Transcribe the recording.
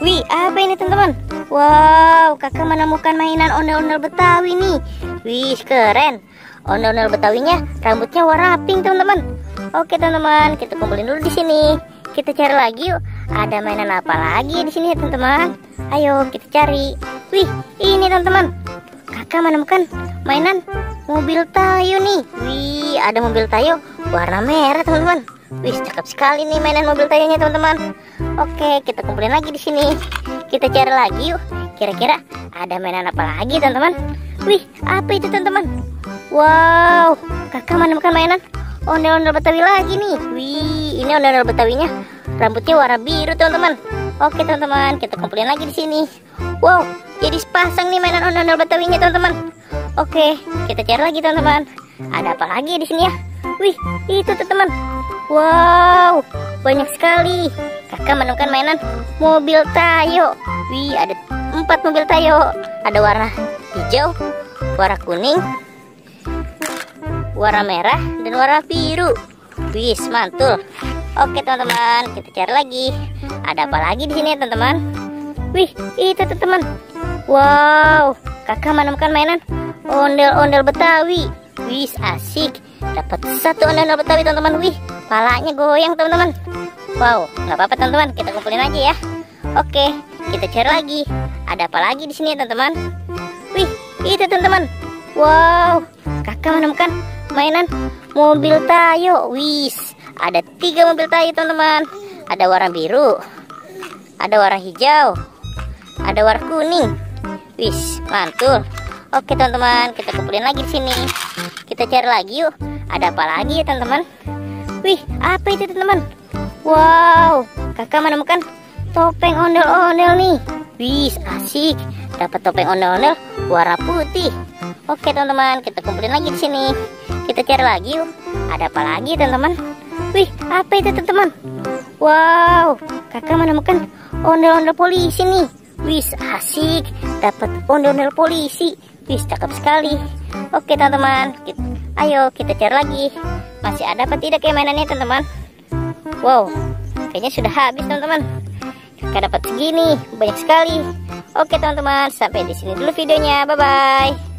Wih, apa ini teman-teman? Wow, kakak menemukan mainan ondel-ondel Betawi nih. Wih, keren. Ondel-ondel Betawinya rambutnya warna pink teman-teman. Oke teman-teman, kita kumpulin dulu di sini. Kita cari lagi yuk. Ada mainan apa lagi di sini teman-teman? Ayo kita cari. Wih, ini teman-teman. Kakak menemukan mainan mobil Tayo nih. Wih, ada mobil Tayo warna merah teman-teman. Wih, cakep sekali nih mainan mobil Tayonya teman-teman. Oke, kita kumpulin lagi di sini. Kita cari lagi yuk. Kira-kira ada mainan apa lagi teman-teman? Wih, apa itu teman-teman? Wow, kakak menemukan mainan ondel-ondel Betawi lagi nih. Wih, ini ondel-ondel Betawinya rambutnya warna biru teman-teman. Oke teman-teman, kita kumpulin lagi di sini. Wow, jadi sepasang nih mainan ondel-ondel Betawinya teman-teman. Oke, kita cari lagi teman-teman. Ada apa lagi di sini ya? Wih, itu teman-teman. Wow, banyak sekali. Kakak menemukan mainan mobil Tayo. Wih, ada 4 mobil Tayo. Ada warna hijau, warna kuning, warna merah, dan warna biru. Wih, mantul. Oke teman-teman, kita cari lagi. Ada apa lagi di sini teman-teman? Wih, itu teman-teman. Wow, kakak menemukan mainan ondel-ondel Betawi. Wih, asik. Dapat 1 ondel-ondel Betawi teman-teman. Wih, palanya goyang teman-teman. Wow, nggak apa-apa teman-teman, kita kumpulin aja ya. Oke, kita cari lagi. Ada apa lagi di sini teman-teman? Wih, itu teman-teman. Wow, kakak menemukan mainan mobil Tayo. Wih, ada 3 mobil Tayo teman-teman. Ada warna biru, ada warna hijau, ada warna kuning. Wih, mantul. Oke teman-teman, kita kumpulin lagi di sini. Kita cari lagi yuk. Ada apa lagi ya teman-teman? Wih, apa itu teman-teman? Wow, kakak menemukan topeng ondel-ondel nih. Wih, asik. Dapat topeng ondel-ondel warna putih. Oke teman-teman, kita kumpulin lagi di sini. Kita cari lagi yuk. Ada apa lagi teman-teman? Wih, apa itu teman-teman? Wow, kakak menemukan ondel-ondel polisi nih. Wih, asik. Dapat ondel-ondel polisi. Wih, cakep sekali. Oke teman-teman, ayo kita cari lagi. Masih ada apa tidak ya mainannya teman-teman? Wow, kayaknya sudah habis teman-teman. Kakak dapat segini, banyak sekali. Oke teman-teman, sampai di sini dulu videonya. Bye bye.